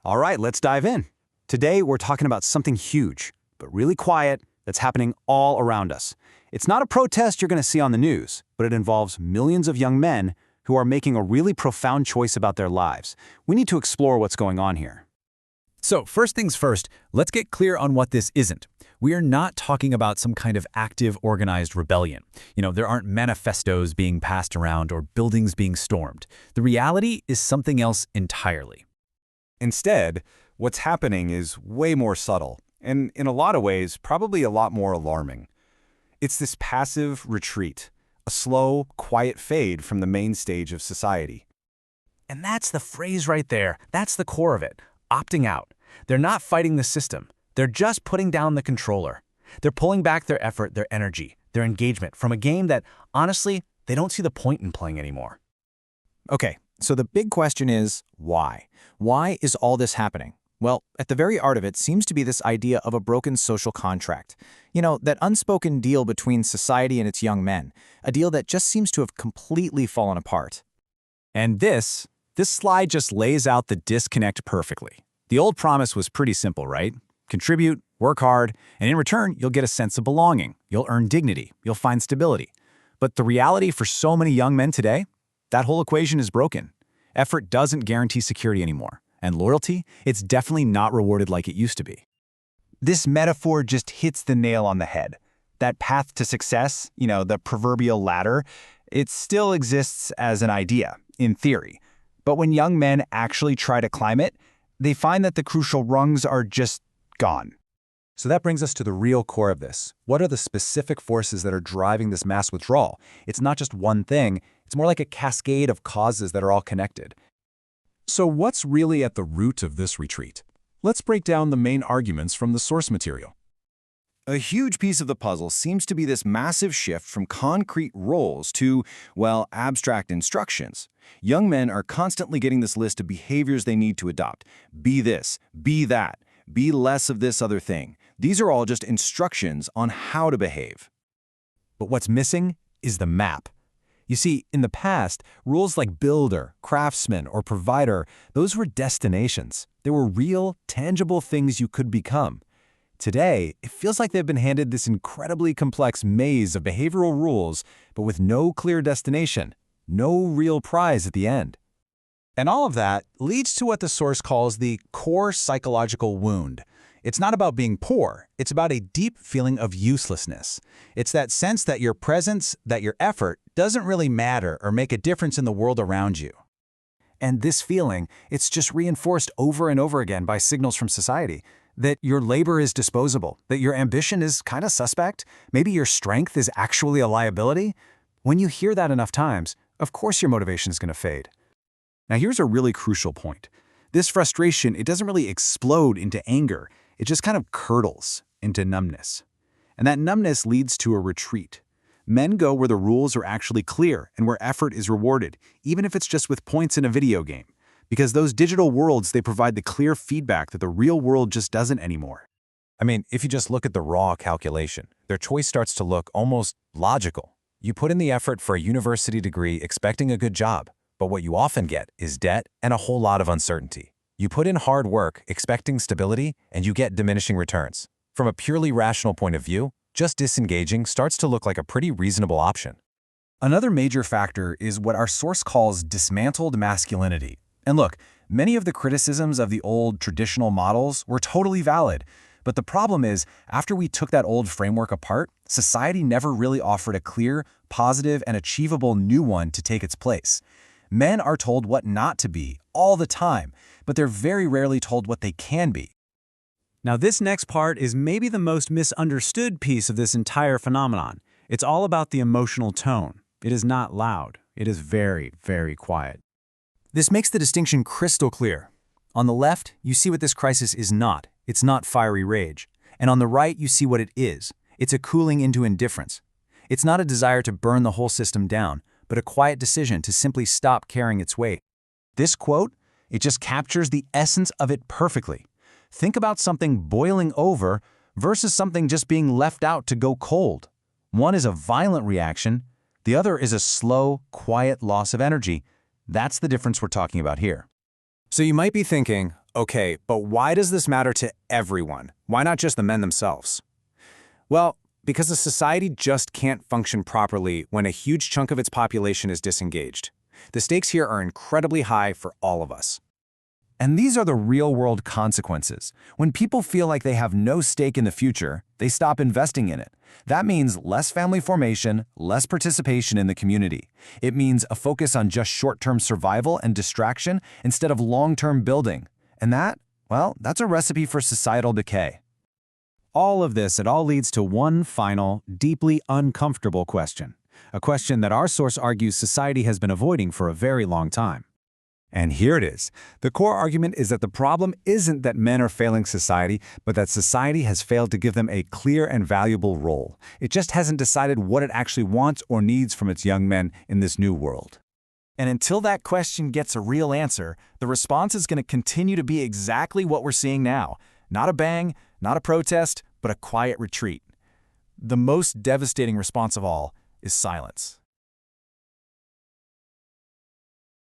All right, let's dive in. Today, we're talking about something huge, but really quiet, that's happening all around us. It's not a protest you're going to see on the news, but it involves millions of young men who are making a really profound choice about their lives. We need to explore what's going on here. So first things first, let's get clear on what this isn't. We are not talking about some kind of active, organized rebellion. There aren't manifestos being passed around or buildings being stormed. The reality is something else entirely. Instead, what's happening is way more subtle, and in a lot of ways, probably a lot more alarming. It's this passive retreat, a slow, quiet fade from the main stage of society. And that's the phrase right there. That's the core of it. Opting out. They're not fighting the system. They're just putting down the controller. They're pulling back their effort, their energy, their engagement from a game that, honestly, they don't see the point in playing anymore. Okay, so the big question is, why? Why is all this happening? Well, at the very heart of it seems to be this idea of a broken social contract. That unspoken deal between society and its young men. A deal that just seems to have completely fallen apart. And this slide just lays out the disconnect perfectly. The old promise was pretty simple, right? Contribute, work hard, and in return, you'll get a sense of belonging. You'll earn dignity. You'll find stability. But the reality for so many young men today, that whole equation is broken. Effort doesn't guarantee security anymore. And loyalty, it's definitely not rewarded like it used to be. This metaphor just hits the nail on the head. That path to success, the proverbial ladder, it still exists as an idea, in theory. But when young men actually try to climb it, they find that the crucial rungs are just gone. So that brings us to the real core of this. What are the specific forces that are driving this mass withdrawal? It's not just one thing, it's more like a cascade of causes that are all connected. So what's really at the root of this retreat? Let's break down the main arguments from the source material. A huge piece of the puzzle seems to be this massive shift from concrete roles to, abstract instructions. Young men are constantly getting this list of behaviors they need to adopt. Be this, be that, be less of this other thing. These are all just instructions on how to behave. But what's missing is the map. You see, in the past, rules like builder, craftsman, or provider, those were destinations. They were real, tangible things you could become. Today, it feels like they've been handed this incredibly complex maze of behavioral rules, but with no clear destination, no real prize at the end. And all of that leads to what the source calls the core psychological wound. It's not about being poor, it's about a deep feeling of uselessness. It's that sense that your presence, that your effort, doesn't really matter or make a difference in the world around you. And this feeling, it's just reinforced over and over again by signals from society. That your labor is disposable, that your ambition is kind of suspect, maybe your strength is actually a liability. When you hear that enough times, of course your motivation is going to fade. Now here's a really crucial point. This frustration, it doesn't really explode into anger. It just kind of curdles into numbness. And that numbness leads to a retreat. Men go where the rules are actually clear and where effort is rewarded, even if it's just with points in a video game. Because those digital worlds, they provide the clear feedback that the real world just doesn't anymore. If you just look at the raw calculation, their choice starts to look almost logical. You put in the effort for a university degree expecting a good job, but what you often get is debt and a whole lot of uncertainty. You put in hard work expecting stability, and you get diminishing returns. From a purely rational point of view, just disengaging starts to look like a pretty reasonable option. Another major factor is what our source calls dismantled masculinity. And look, many of the criticisms of the old traditional models were totally valid. But the problem is, after we took that old framework apart, society never really offered a clear, positive, and achievable new one to take its place. Men are told what not to be all the time, but they're very rarely told what they can be. Now this next part is maybe the most misunderstood piece of this entire phenomenon. It's all about the emotional tone. It is not loud. It is very, very quiet. This makes the distinction crystal clear. On the left, you see what this crisis is not. It's not fiery rage. And on the right, you see what it is. It's a cooling into indifference. It's not a desire to burn the whole system down, but a quiet decision to simply stop carrying its weight. This quote, it just captures the essence of it perfectly. Think about something boiling over versus something just being left out to go cold. One is a violent reaction. The other is a slow, quiet loss of energy. That's the difference we're talking about here. So you might be thinking, Okay, but why does this matter to everyone? Why not just the men themselves? Well, because a society just can't function properly when a huge chunk of its population is disengaged. The stakes here are incredibly high for all of us. And these are the real-world consequences. When people feel like they have no stake in the future, they stop investing in it. That means less family formation, less participation in the community. It means a focus on just short-term survival and distraction instead of long-term building. And that, well, that's a recipe for societal decay. All of this, it all leads to one final, deeply uncomfortable question. A question that our source argues society has been avoiding for a very long time. And here it is. The core argument is that the problem isn't that men are failing society, but that society has failed to give them a clear and valuable role. It just hasn't decided what it actually wants or needs from its young men in this new world. And until that question gets a real answer, the response is going to continue to be exactly what we're seeing now. Not a bang, not a protest, but a quiet retreat. The most devastating response of all is silence.